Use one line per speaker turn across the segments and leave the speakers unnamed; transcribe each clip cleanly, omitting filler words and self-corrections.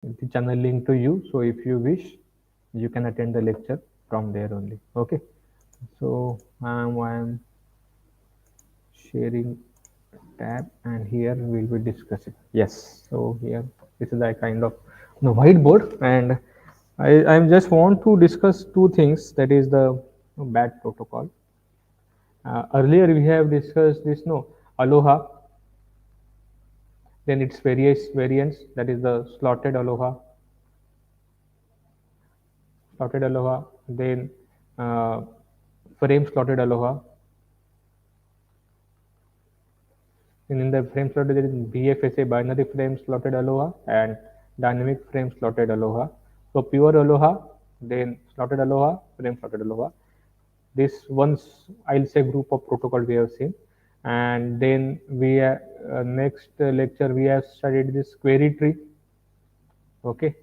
the channel link to you. So if you wish, you can attend the lecture from there only. Okay. So I'm sharing tab, and here we'll be discussing. Yes. So here this is a kind of the whiteboard, and I just want to discuss two things. That is the BAT protocol. Earlier we have discussed this no Aloha, then its various variants. That is the slotted Aloha, then uh, frame slotted Aloha. And in the frame slotted, there is BFSA, binary frame slotted Aloha, and dynamic frame slotted Aloha. So pure Aloha, then slotted Aloha, frame slotted Aloha. This once I'll say group of protocol we have seen, and then we next lecture we have studied this query tree. Okay,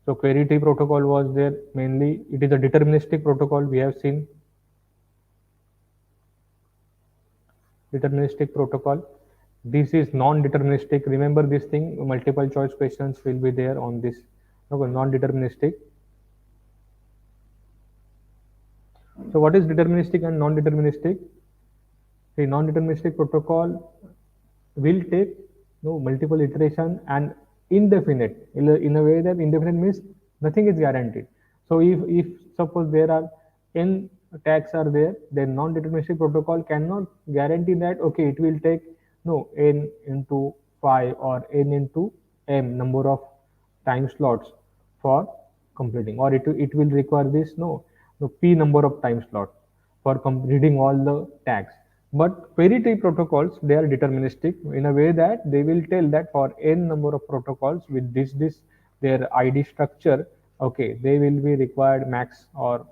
so query tree protocol was there. Mainly it is a deterministic protocol. We have seen deterministic protocol. This is non-deterministic. Remember this thing, multiple choice questions will be there on this. Okay, non-deterministic. So what is deterministic and non-deterministic? The non-deterministic protocol will take multiple iteration and indefinite, in a way that indefinite means nothing is guaranteed. So if suppose there are n tags are there, then non-deterministic protocol cannot guarantee that okay it will take n into 5 or n into m number of time slots for completing, or it will require this no p number of time slot for reading all the tags. But query tree protocols, they are deterministic in a way that they will tell that for n number of protocols with this their ID structure, okay, they will be required max or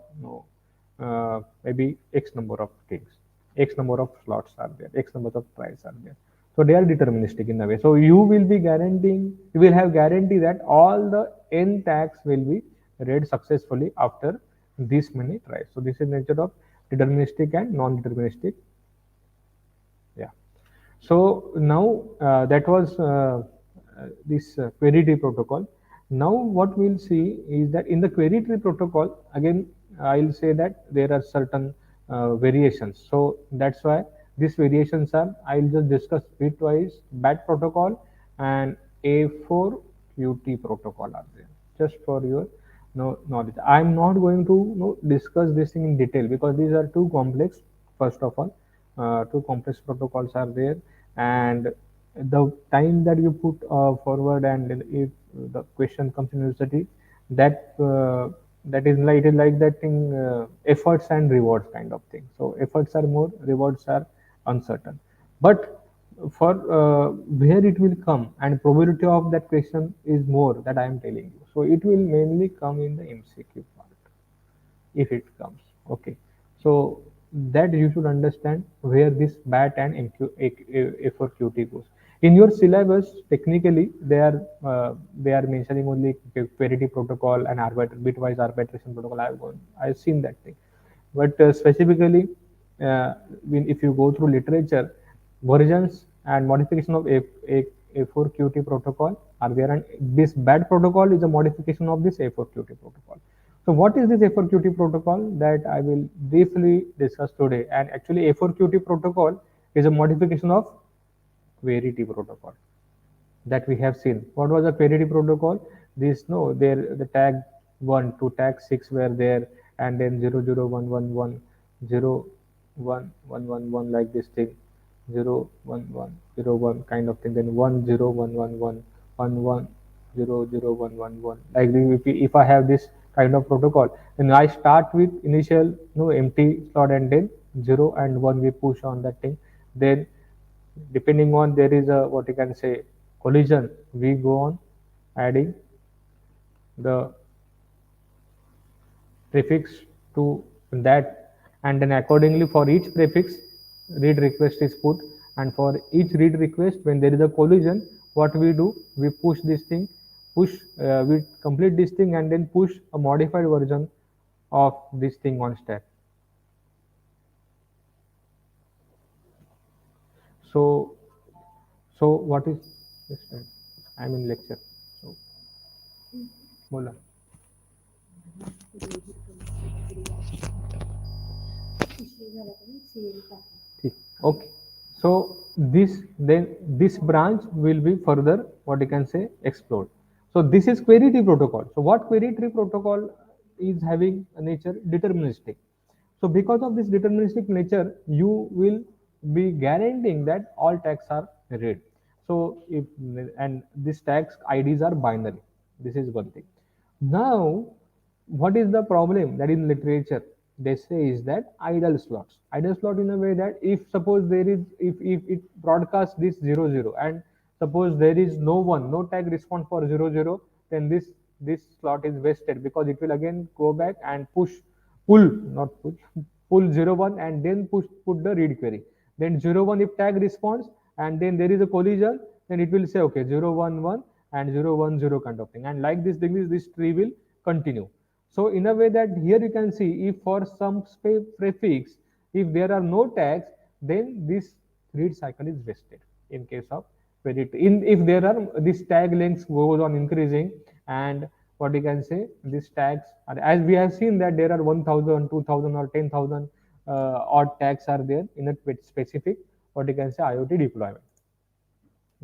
maybe x number of things, x number of slots are there, x number of tries are there. So they are deterministic in a way. So you will be guaranteeing, you will have guarantee that all the n tags will be read successfully after this many tries. So this is nature of deterministic and non-deterministic. Yeah. So now that was this query tree protocol. Now what we'll see is that in the query tree protocol, again I'll say that there are certain variations. So that's why these variations are, I'll just discuss bitwise BAT protocol and A4QT protocol are there, just for your knowledge. I'm not going to discuss this thing in detail because these are too complex. First of all, two complex protocols are there, and the time that you put forward, and if the question comes in university, that that is like, it is like that thing, efforts and rewards kind of thing. So efforts are more, rewards are uncertain. But for where it will come and probability of that question is more, that I am telling you. So it will mainly come in the MCQ part if it comes. Okay, so that you should understand where this BAT and A4QT goes. In your syllabus, technically they are mentioning only parity protocol and bitwise arbitration protocol. I've seen that thing, but specifically, if you go through literature, versions and modification of A4QT protocol are there, and this BAT protocol is a modification of this A4QT protocol. So what is this A4QT protocol? That I will briefly discuss today. And actually A4QT protocol is a modification of Verity protocol that we have seen. What was the Verity protocol? This no, there the tag 1 to tag 6 were there, and then 00111 01111 like this thing, 01101 kind of thing, then 10111 110011 like if I have this kind of protocol, then I start with initial no empty slot, and then 0 and 1 we push on that thing. Then depending on there is a what you can say collision, we go on adding the prefix to that, and then accordingly for each prefix read request is put, and for each read request when there is a collision, what we do, we push this thing, we complete this thing and then push a modified version of this thing on stack. So what is this time? I'm in lecture. So बोला. ठीक. Okay. So this branch will be further what you can say explored. So this is query tree protocol. So what query tree protocol is having a nature deterministic. So because of this deterministic nature, you will be guaranteeing that all tags are read. So if and these tags IDs are binary. This is one thing. Now, what is the problem that in literature they say is that idle slots. Idle slot in a way that if suppose there is if it broadcasts this 00 and suppose there is no one, no tag response for 00, then this slot is wasted because it will again go back and pull not push pull 01 and then put the read query. Then 01 if tag responds and then there is a collision, then it will say okay 011 and 010 kind of thing, and like this tree will continue. So in a way that here you can see if for some prefix if there are no tags, then this read cycle is wasted in case of query in if there are this tag lengths goes on increasing, and what you can say these tags are, as we have seen that there are 1000 2000 or 10,000 odd tags are there in a specific what you can say IoT deployment.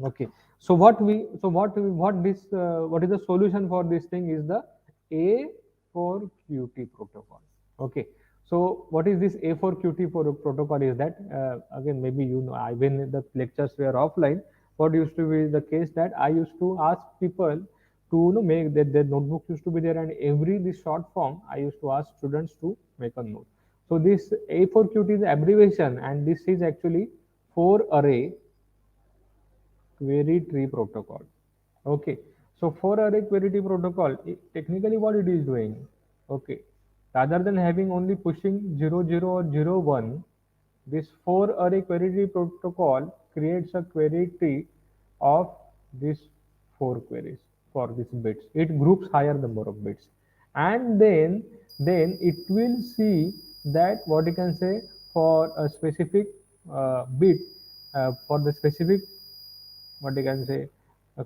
Okay. So what is the solution for this thing is the A4QT protocol. Okay. So what is this A4QT protocol is that again maybe you know when the lectures were offline, what used to be the case that I used to ask people to make that their notebooks used to be there, and every this short form I used to ask students to make a note. So this A4QT is abbreviation, and this is actually for array query tree protocol. Okay, so for array query tree protocol, technically what it is doing, okay, rather than having only pushing 00 or 01, this for array query tree protocol creates a query tree of these four queries for these bits. It groups higher number of bits, and then it will see that what you can say for a specific bit for the specific what you can say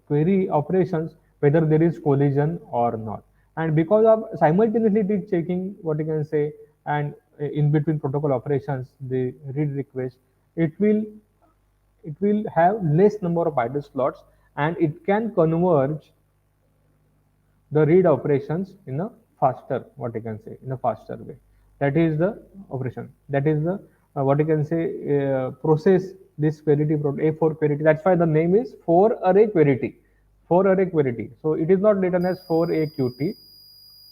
query operations whether there is collision or not, and because of simultaneously it is checking what you can say and in between protocol operations the read request, it will have less number of idle slots, and it can converge the read operations in a faster what you can say in a faster way. That is the operation, that is the what you can say process this query a4 query. That's why the name is for array query, for array query. So it is not written as for a qt,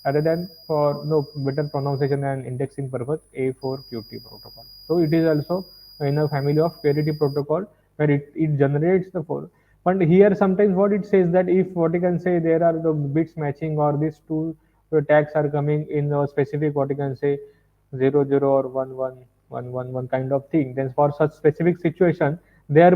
other than for no better pronunciation and indexing purpose A4QT protocol. So it is also in a family of query protocol where it generates the for. But here sometimes what it says that if what you can say there are the bits matching or these two tags are coming in a specific what you can say 00 or 11 kind of thing, then for such specific situation there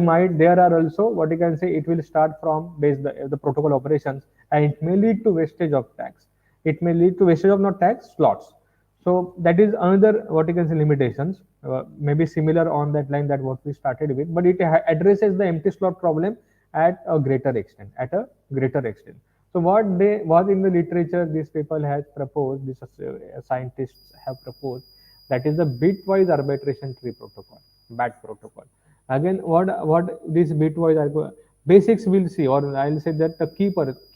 are also what you can say it will start from base the protocol operations, and it may lead to wastage of tags, it may lead to wastage of not tags slots. So that is another what you can say limitations, maybe similar on that line that what we started with, but it addresses the empty slot problem at a greater extent, so what in the literature these people has proposed, these scientists have proposed, that is the bitwise arbitration tree protocol, BAT protocol. Again, what this bitwise basics will see, or I'll say that the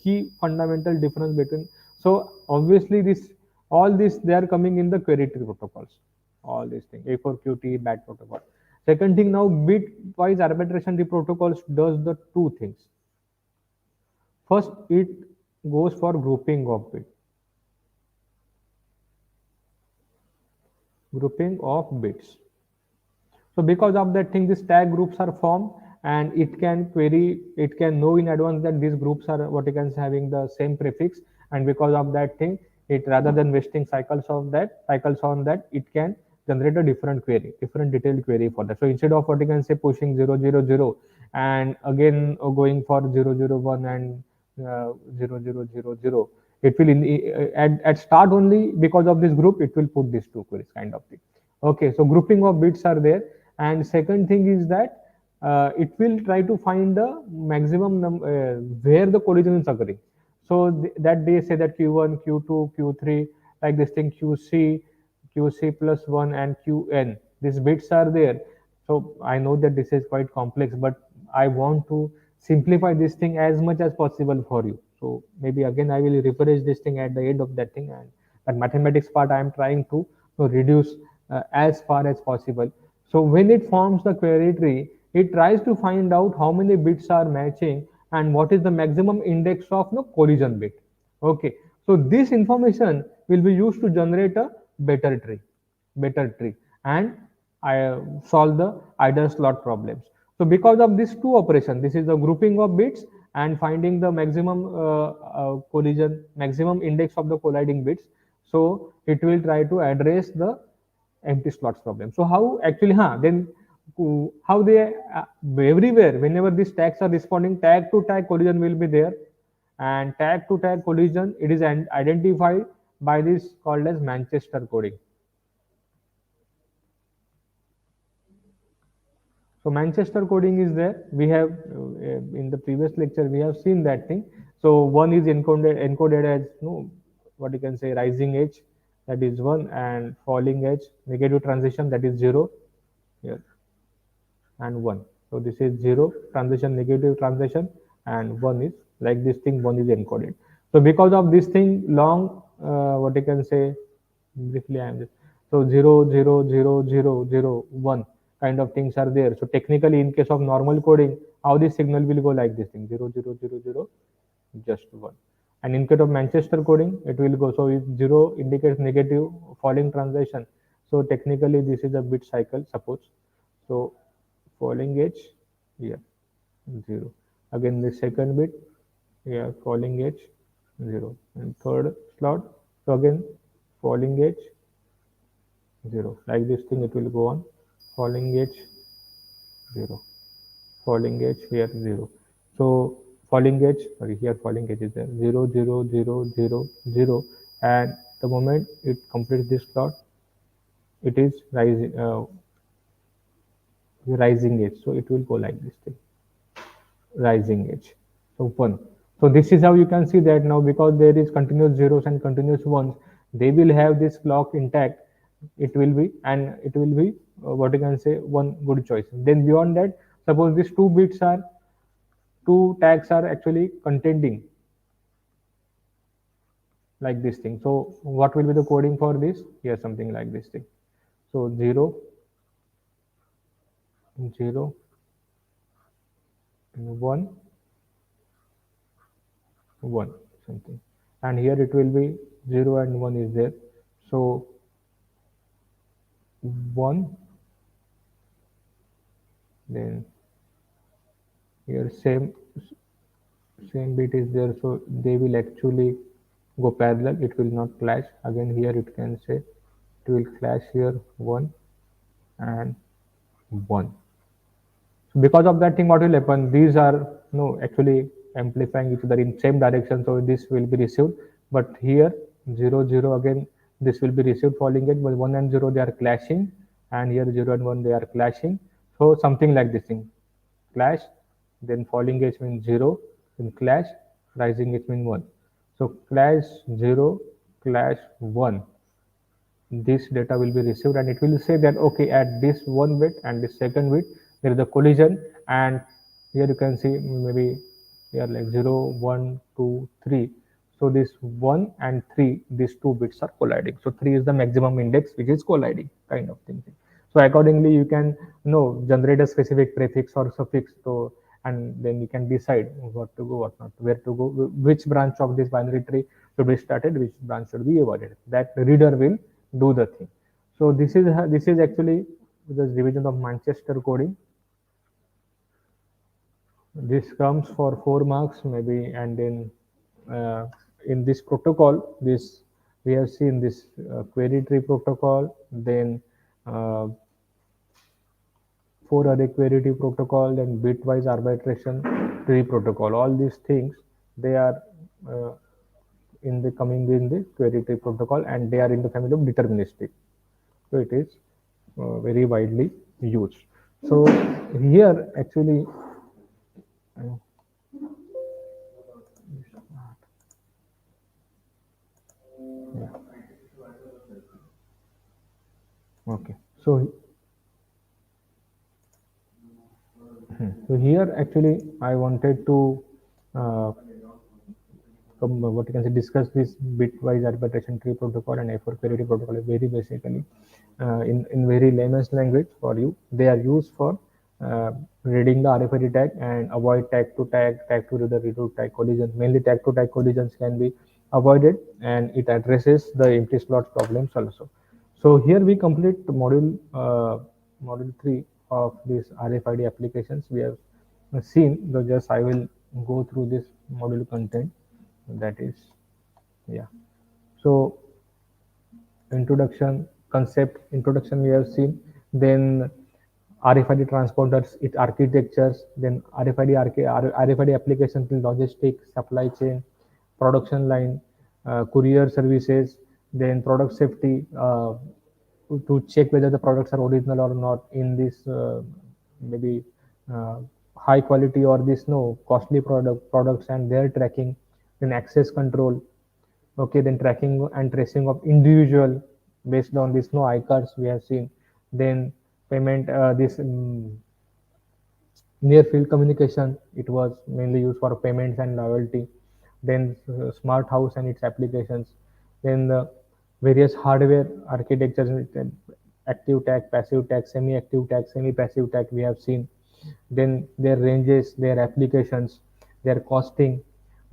key fundamental difference between. So obviously this all this they are coming in the query tree protocols, all these things A4QT BAT protocol. Second thing, now bitwise arbitration tree protocols does the two things. First, it goes for grouping of bits. So because of that thing, these tag groups are formed, and it can query, it can know in advance that these groups are what you can say having the same prefix, and because of that thing, it rather than wasting cycles on that, it can generate a different query, different detailed query for that. So instead of what you can say pushing 000 and again going for 001 and 0000, it will at start only because of this group, it will put these two queries kind of thing. Okay, so grouping of bits are there, and second thing is that it will try to find the maximum where the collision is occurring. So that they say that Q1, Q2, Q3, like this thing, QC plus 1 and Qn. These bits are there. So I know that this is quite complex, but I want to simplify this thing as much as possible for you. So maybe again I will refresh this thing at the end of that thing, and that mathematics part I am trying to reduce as far as possible. So when it forms the query tree, it tries to find out how many bits are matching and what is the maximum index of no collision bit. Okay, so this information will be used to generate a better tree, better tree, and I solve the idle slot problems. So because of these two operations, this is the grouping of bits and finding the maximum collision, maximum index of the colliding bits. So it will try to address the empty slots problem. So how actually, then how they everywhere whenever these tags are responding, tag to tag collision will be there, and tag to tag collision it is identified by this called as Manchester coding. So Manchester coding is there. We have in the previous lecture we have seen that thing. So one is encoded as what you can say rising edge, that is one, and falling edge negative transition, that is zero here, and one. So this is zero transition, negative transition, and one is like this thing. One is encoded. So because of this thing, long what you can say briefly, I am just so zero zero zero zero zero one kind of things are there. So technically, in case of normal coding, how this signal will go like this thing: zero zero zero zero, just one. And in case of Manchester coding, it will go. So if zero indicates negative falling transition, so technically this is a bit cycle. Suppose so falling edge here 0, again the second bit here falling edge 0, and third slot, so again falling edge 0, like this thing it will go on, falling edge 0, falling edge here 0. So falling edge, sorry, here falling edge is there 0 0 0 0 0, and the moment it completes this slot, it is rising edge, so it will go like this thing, rising edge. So 1. So this is how you can see that now, because there is continuous zeros and continuous ones, they will have this clock intact. It will be, and it will be what you can say one good choice. Then beyond that, suppose these two tags are actually contending like this thing. So what will be the coding for this? Here something like this thing. So 0 0 and 1 1 something, and here it will be 0 and 1 is there. So 1, then here same bit is there, so they will actually go parallel, it will not clash. Again here it can say it will clash here 1 and 1. So because of that thing, what will happen, these are no actually amplifying each other in same direction, so this will be received. But here 0 0, again this will be received falling edge, but 1 and 0 they are clashing, and here 0 and 1 they are clashing. So something like this thing, clash, then falling edge means 0, then clash, rising edge means 1. So clash 0, clash 1, this data will be received, and it will say that okay, at this one bit and this second bit there is a collision, and here you can see maybe here like 0 1 2 3. So this 1 and 3, these two bits are colliding, so 3 is the maximum index which is colliding kind of thing. So accordingly you can generate a specific prefix or suffix, so and then you can decide what to go, what not, where to go, which branch of this binary tree should be started, which branch should be avoided. That reader will do the thing. So this is actually the division of Manchester coding. This comes for 4 marks maybe, and then in this protocol, this we have seen this query tree protocol, then 4-array query tree protocol, then bitwise arbitration tree protocol. All these things, they are uh, coming in the query tree protocol, and they are in the family of deterministic. So it is very widely used. So here actually Okay. So here actually I wanted to uh, what you can say discuss this bitwise arbitration tree protocol and effort parity protocol very basically in very layman's language for you. They are used for uh, reading the RFID tag and avoid tag to reader reroute tag collisions. Mainly tag to tag collisions can be avoided, and it addresses the empty slots problems also. So here we complete module 3 of this RFID applications. We have seen the just I will go through this module content, that is, yeah. So introduction we have seen, then RFID transporters, its architectures, then RFID applications in logistics, supply chain, production line, courier services, then product safety, to check whether the products are original or not in this maybe uh, high quality or this no costly products and their tracking, then access control. Okay, then tracking and tracing of individual based on this no iCards we have seen. Then payment, this near field communication, it was mainly used for payments and loyalty. Then smart house and its applications. Then the various hardware architectures, active tag, passive tag, semi-active tag, semi-passive tag we have seen. Then their ranges, their applications, their costing.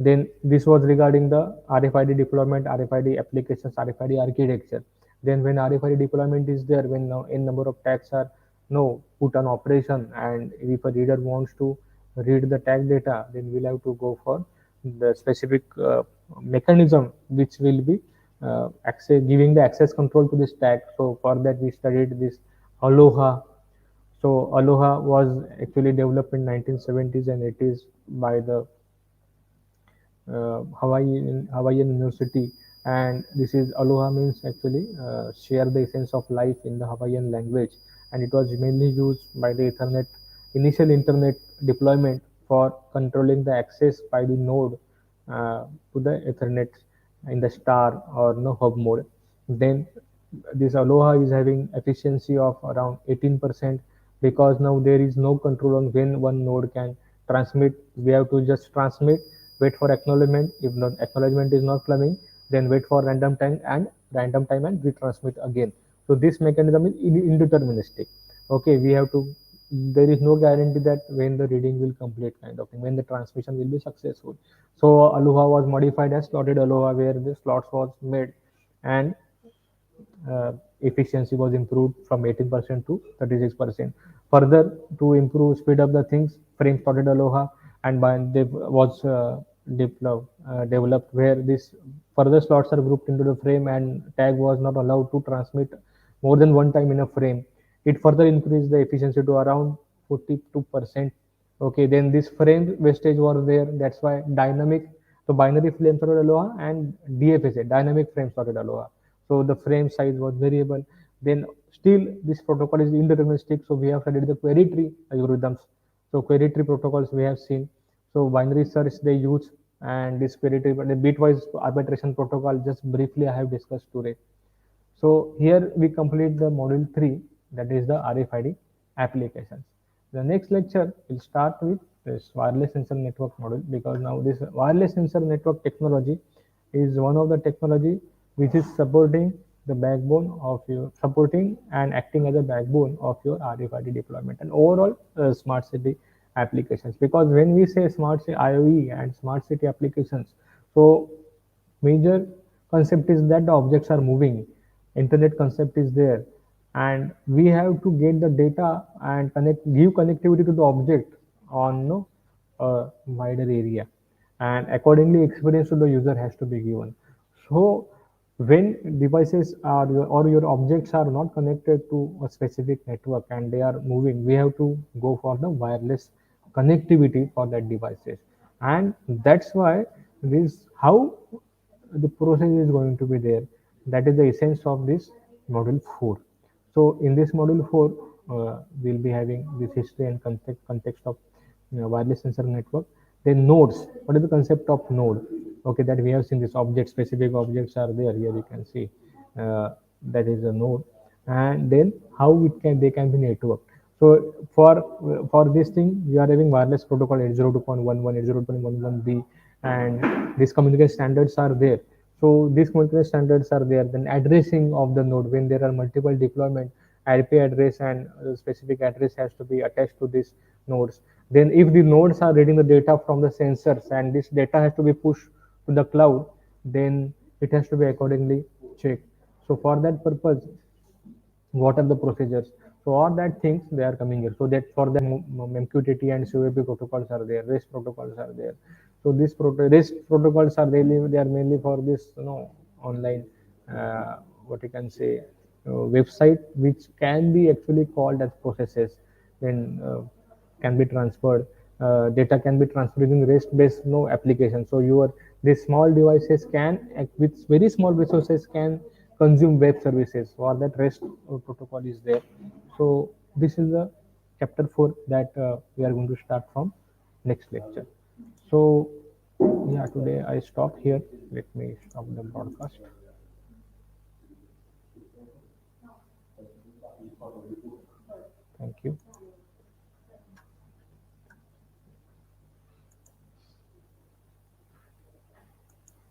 Then this was regarding the RFID deployment, RFID applications, RFID architecture. Then when RFID deployment is there, when now n number of tags are no put on operation, and if a reader wants to read the tag data, then we'll have to go for the specific mechanism which will be access, giving the access control to this tag. So for that we studied this Aloha. So Aloha was actually developed in 1970s and 80s by the Hawaiian University, and this is Aloha means actually share the essence of life in the Hawaiian language, and it was mainly used by the Ethernet initial Internet deployment for controlling the access by the node to the Ethernet in the star or no hub mode. Then this Aloha is having efficiency of around 18% because now there is no control on when one node can transmit. We have to just transmit, wait for acknowledgement. If not acknowledgement is not coming, then wait for random time and retransmit again. So this mechanism is indeterministic. Okay, we have to. There is no guarantee that when the reading will complete kind of thing, when the transmission will be successful. So Aloha was modified as slotted Aloha, where the slots was made, and efficiency was improved from 18% to 36%. Further, to improve speed up the things, frame slotted Aloha and by was developed where this further slots are grouped into the frame and tag was not allowed to transmit more than one time in a frame. It further increased the efficiency to around 42%. Okay, then this frame wastage was there. That's why dynamic, so binary frame slotted Aloha and DFSA, dynamic frame slotted Aloha. So the frame size was variable. Then still this protocol is indeterministic. So we have studied the query tree algorithms. So query tree protocols we have seen. So binary search they use, and this query tree, but the bitwise arbitration protocol just briefly I have discussed today. So here we complete the module 3, that is the RFID applications. The next lecture will start with this wireless sensor network module, because now this wireless sensor network technology is one of the technology which is supporting the backbone of your supporting and acting as a backbone of your RFID deployment and overall smart city applications. Because when we say smart city IoE and smart city applications, so major concept is that the objects are moving, internet concept is there, and we have to get the data and give connectivity to the object on no a wider area, and accordingly experience to the user has to be given. So when devices are or your objects are not connected to a specific network and they are moving, we have to go for the wireless connectivity for that devices. And that's why this how the process is going to be there. That is the essence of this module 4. So in this module 4, we'll be having this history and context of wireless sensor network. Then nodes. What is the concept of node? Okay, that we have seen this object, specific objects are there. Here you can see that is a node. and then how they can be networked. So for this thing, we are having wireless protocol 802.11, 802.11b, and these communication standards are there. So these communication standards are there. Then addressing of the node, when there are multiple deployment, IP address and specific address has to be attached to these nodes. Then if the nodes are reading the data from the sensors and this data has to be pushed to the cloud, then it has to be accordingly checked. So for that purpose, what are the procedures? So all that things they are coming here. So that for the MQTT and COAP protocols are there, REST protocols are there. So these REST protocols are really, they are mainly for this, online, what you can say, website which can be actually called as processes. Then can be transferred, data can be transferred using REST based application. So your these small devices can with very small resources can consume web services, or that REST protocol is there. So this is the chapter 4 that we are going to start from next lecture. So yeah, today I stop here. Let me stop the broadcast. Thank you.